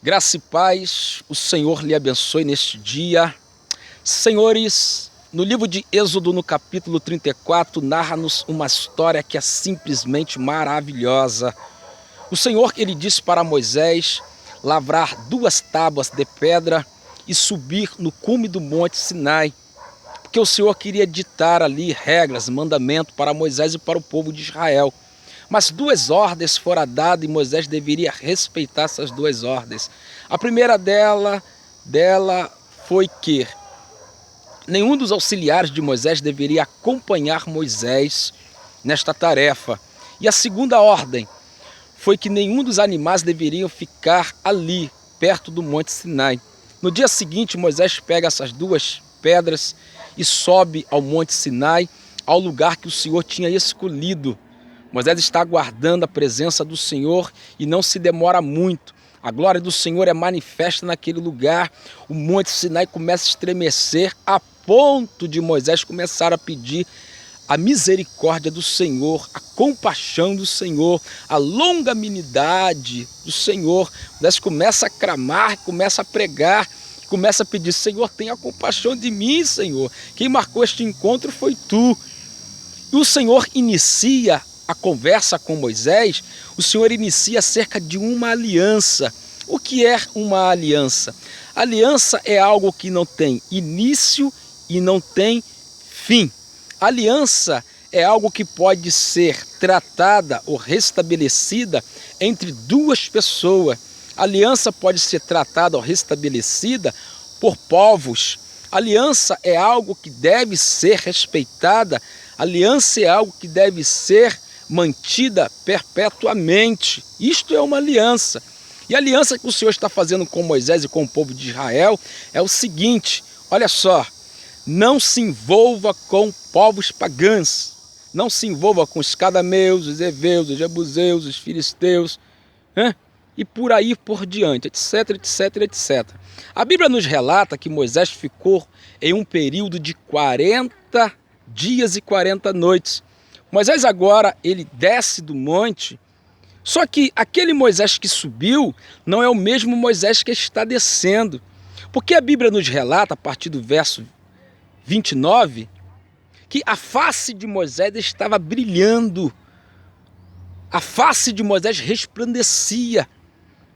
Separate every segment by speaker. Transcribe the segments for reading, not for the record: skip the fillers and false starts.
Speaker 1: Graça e paz, o Senhor lhe abençoe neste dia. Senhores, no livro de Êxodo, no capítulo 34, narra-nos uma história que é simplesmente maravilhosa. O Senhor, ele disse para Moisés lavrar 2 tábuas de pedra e subir no cume do monte Sinai, porque o Senhor queria ditar ali regras, mandamento para Moisés e para o povo de Israel. Mas 2 ordens foram dadas e Moisés deveria respeitar essas 2 ordens. A primeira dela foi que nenhum dos auxiliares de Moisés deveria acompanhar Moisés nesta tarefa. E a segunda ordem foi que nenhum dos animais deveriam ficar ali, perto do Monte Sinai. No dia seguinte, Moisés pega essas 2 pedras e sobe ao Monte Sinai, ao lugar que o Senhor tinha escolhido. Moisés está aguardando a presença do Senhor e não se demora muito. A glória do Senhor é manifesta naquele lugar. O Monte Sinai começa a estremecer a ponto de Moisés começar a pedir a misericórdia do Senhor, a compaixão do Senhor, a longanimidade do Senhor. Moisés começa a clamar, começa a pregar, começa a pedir: Senhor, tenha compaixão de mim, Senhor. Quem marcou este encontro foi Tu. E o Senhor inicia a conversa com Moisés. O Senhor inicia acerca de uma aliança. O que é uma aliança? Aliança é algo que não tem início e não tem fim. Aliança é algo que pode ser tratada ou restabelecida entre 2 pessoas. Aliança pode ser tratada ou restabelecida por povos. Aliança é algo que deve ser respeitada. Aliança é algo que deve ser mantida perpetuamente. Isto é uma aliança. E a aliança que o Senhor está fazendo com Moisés e com o povo de Israel é o seguinte: olha só, não se envolva com povos pagãos, não se envolva com os cananeus, os heveus, os jebuseus, os filisteus, e por aí por diante, etc, etc, etc. A Bíblia nos relata que Moisés ficou em um período de 40 dias e 40 noites. Moisés agora, ele desce do monte, só que aquele Moisés que subiu não é o mesmo Moisés que está descendo, porque a Bíblia nos relata, a partir do verso 29, que a face de Moisés estava brilhando, a face de Moisés resplandecia.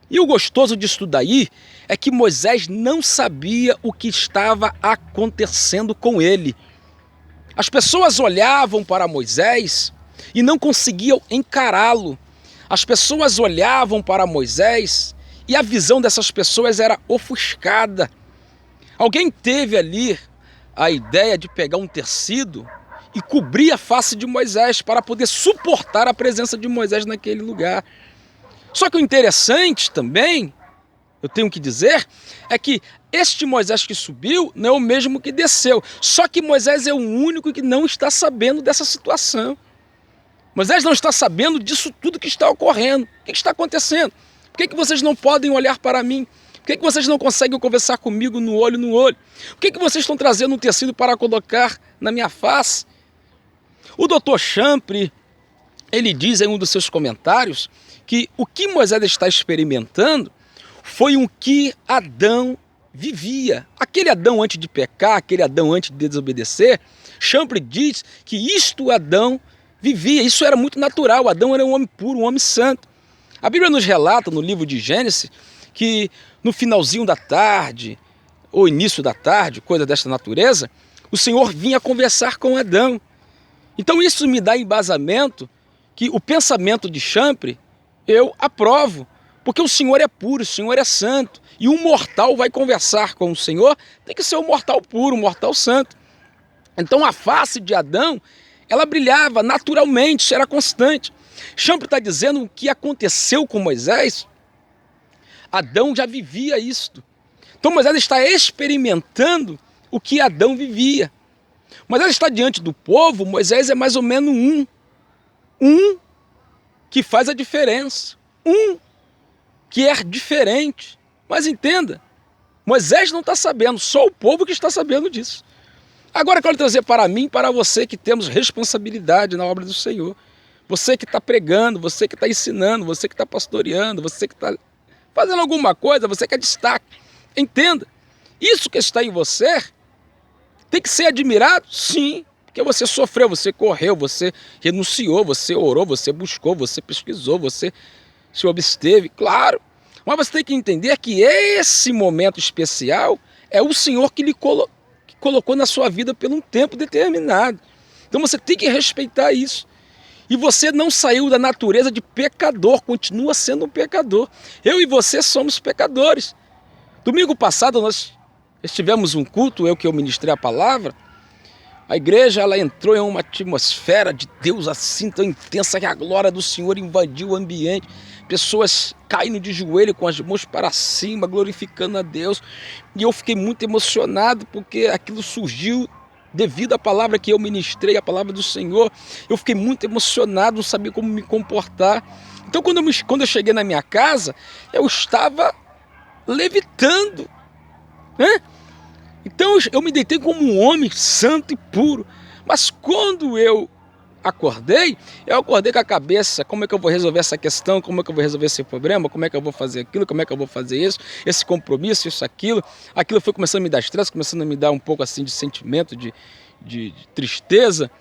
Speaker 1: E o gostoso disso daí é que Moisés não sabia o que estava acontecendo com ele. As pessoas olhavam para Moisés e não conseguiam encará-lo. As pessoas olhavam para Moisés e a visão dessas pessoas era ofuscada. Alguém teve ali a ideia de pegar um tecido e cobrir a face de Moisés para poder suportar a presença de Moisés naquele lugar. Só que o interessante também, eu tenho que dizer, é que este Moisés que subiu não é o mesmo que desceu. Só que Moisés é o único que não está sabendo dessa situação. Moisés não está sabendo disso tudo que está ocorrendo. O que está acontecendo? Por que vocês não podem olhar para mim? Por que vocês não conseguem conversar comigo no olho no olho? Por que vocês estão trazendo um tecido para colocar na minha face? O Dr. Champre, ele diz em um dos seus comentários que o que Moisés está experimentando foi o que Adão vivia. Aquele Adão antes de pecar, aquele Adão antes de desobedecer, Champre diz que isto Adão vivia, isso era muito natural. Adão era um homem puro, um homem santo. A Bíblia nos relata no livro de Gênesis que no finalzinho da tarde, ou início da tarde, coisa desta natureza, o Senhor vinha conversar com Adão. Então isso me dá embasamento que o pensamento de Champre eu aprovo, porque o Senhor é puro, o Senhor é santo, e um mortal vai conversar com o Senhor, tem que ser um mortal puro, um mortal santo. Então a face de Adão, ela brilhava naturalmente, era constante. Champre está dizendo o que aconteceu com Moisés, Adão já vivia isto. Então Moisés está experimentando o que Adão vivia. Moisés está diante do povo, Moisés é mais ou menos um que faz a diferença, um que é diferente. Mas entenda, Moisés não está sabendo, só o povo que está sabendo disso. Agora eu quero trazer para mim, para você que temos responsabilidade na obra do Senhor. Você que está pregando, você que está ensinando, você que está pastoreando, você que está fazendo alguma coisa, você quer destaque. Entenda, isso que está em você tem que ser admirado, sim, porque você sofreu, você correu, você renunciou, você orou, você buscou, você pesquisou, você se absteve, claro. Mas você tem que entender que esse momento especial é o Senhor que que colocou na sua vida por um tempo determinado. Então você tem que respeitar isso. E você não saiu da natureza de pecador, continua sendo um pecador. Eu e você somos pecadores. Domingo passado nós tivemos um culto, eu ministrei a palavra. A igreja ela entrou em uma atmosfera de Deus assim tão intensa que a glória do Senhor invadiu o ambiente. Pessoas caindo de joelho com as mãos para cima, glorificando a Deus. E eu fiquei muito emocionado porque aquilo surgiu devido à palavra que eu ministrei, a palavra do Senhor. Eu fiquei muito emocionado, não sabia como me comportar. Então quando eu cheguei na minha casa, eu estava levitando, né? Então eu me deitei como um homem santo e puro. Mas quando eu acordei com a cabeça, como é que eu vou resolver essa questão, como é que eu vou resolver esse problema, como é que eu vou fazer aquilo, como é que eu vou fazer isso, esse compromisso, isso, aquilo. Aquilo foi começando a me dar estresse, começando a me dar um pouco assim de sentimento, de tristeza.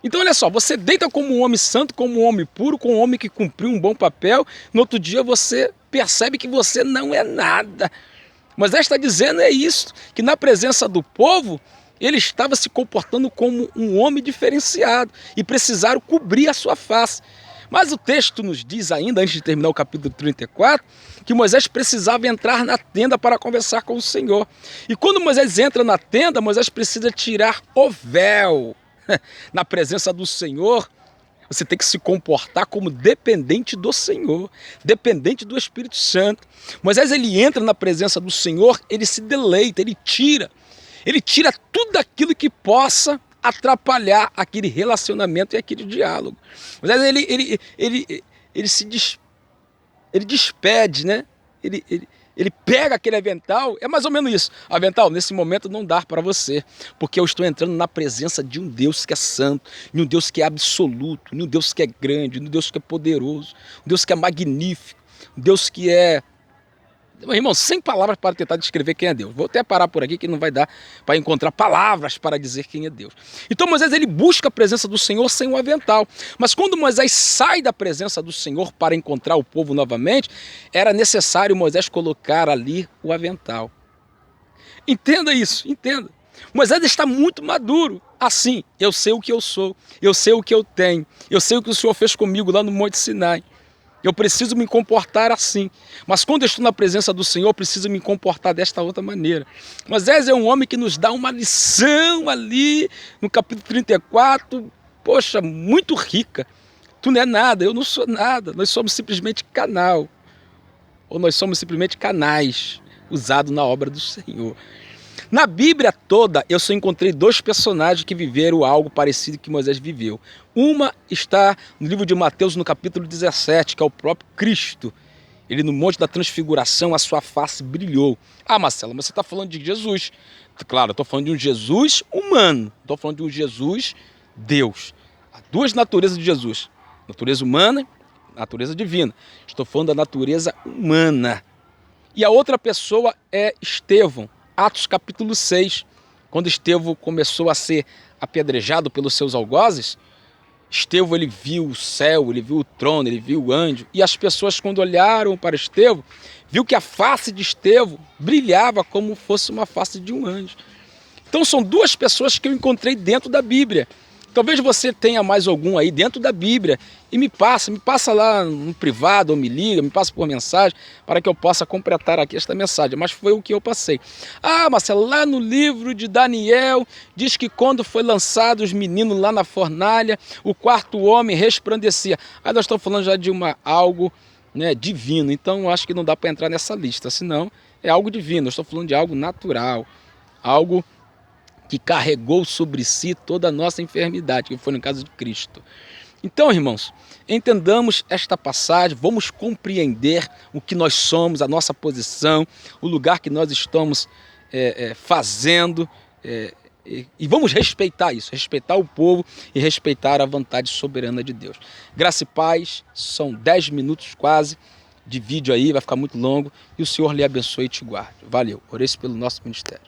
Speaker 1: Então olha só, você deita como um homem santo, como um homem puro, como um homem que cumpriu um bom papel. No outro dia você percebe que você não é nada. Moisés está dizendo isso, que na presença do povo, ele estava se comportando como um homem diferenciado e precisaram cobrir a sua face. Mas o texto nos diz ainda, antes de terminar o capítulo 34, que Moisés precisava entrar na tenda para conversar com o Senhor. E quando Moisés entra na tenda, Moisés precisa tirar o véu. Na presença do Senhor, você tem que se comportar como dependente do Senhor, dependente do Espírito Santo. Moisés ele entra na presença do Senhor, ele se deleita, ele tira tudo aquilo que possa atrapalhar aquele relacionamento e aquele diálogo. Moisés ele despede, né? Ele pega aquele avental, é mais ou menos isso. Avental, nesse momento não dá para você, porque eu estou entrando na presença de um Deus que é santo, de um Deus que é absoluto, de um Deus que é grande, de um Deus que é poderoso, um Deus que é magnífico, um Deus que é... Meu irmão, sem palavras para tentar descrever quem é Deus. Vou até parar por aqui que não vai dar para encontrar palavras para dizer quem é Deus. Então Moisés ele busca a presença do Senhor sem um avental. Mas quando Moisés sai da presença do Senhor para encontrar o povo novamente, era necessário Moisés colocar ali o avental. Entenda isso, entenda. Moisés está muito maduro. Assim, eu sei o que eu sou, eu sei o que eu tenho, eu sei o que o Senhor fez comigo lá no Monte Sinai. Eu preciso me comportar assim. Mas quando eu estou na presença do Senhor, eu preciso me comportar desta outra maneira. Moisés é um homem que nos dá uma lição ali no capítulo 34, poxa, muito rica. Tu não é nada, eu não sou nada. Nós somos simplesmente canal. Ou nós somos simplesmente canais usados na obra do Senhor. Na Bíblia toda, eu só encontrei dois personagens que viveram algo parecido que Moisés viveu. Uma está no livro de Mateus, no capítulo 17, que é o próprio Cristo. Ele no Monte da Transfiguração, a sua face brilhou. Ah, Marcelo, mas você está falando de Jesus. Claro, eu estou falando de um Jesus humano. Estou falando de um Jesus Deus. Há duas naturezas de Jesus. Natureza humana e natureza divina. Estou falando da natureza humana. E a outra pessoa é Estevão. Atos capítulo 6, quando Estevão começou a ser apedrejado pelos seus algozes, Estevão ele viu o céu, ele viu o trono, ele viu o anjo, e as pessoas quando olharam para Estevão, viu que a face de Estevão brilhava como fosse uma face de um anjo. Então são duas pessoas que eu encontrei dentro da Bíblia. Talvez você tenha mais algum aí dentro da Bíblia e me passa lá no privado, ou me liga, me passa por mensagem, para que eu possa completar aqui esta mensagem. Mas foi o que eu passei. Ah, Marcelo, lá no livro de Daniel, diz que quando foi lançado os meninos lá na fornalha, o quarto homem resplandecia. Aí nós estamos falando já de algo, né, divino, então eu acho que não dá para entrar nessa lista, senão é algo divino. Eu estou falando de algo natural, algo que carregou sobre si toda a nossa enfermidade, que foi no caso de Cristo. Então, irmãos, entendamos esta passagem, vamos compreender o que nós somos, a nossa posição, o lugar que nós estamos fazendo, e vamos respeitar isso, respeitar o povo e respeitar a vontade soberana de Deus. Graça e paz, são 10 minutos quase, de vídeo aí, vai ficar muito longo. E o Senhor lhe abençoe e te guarde. Valeu, orei pelo nosso ministério.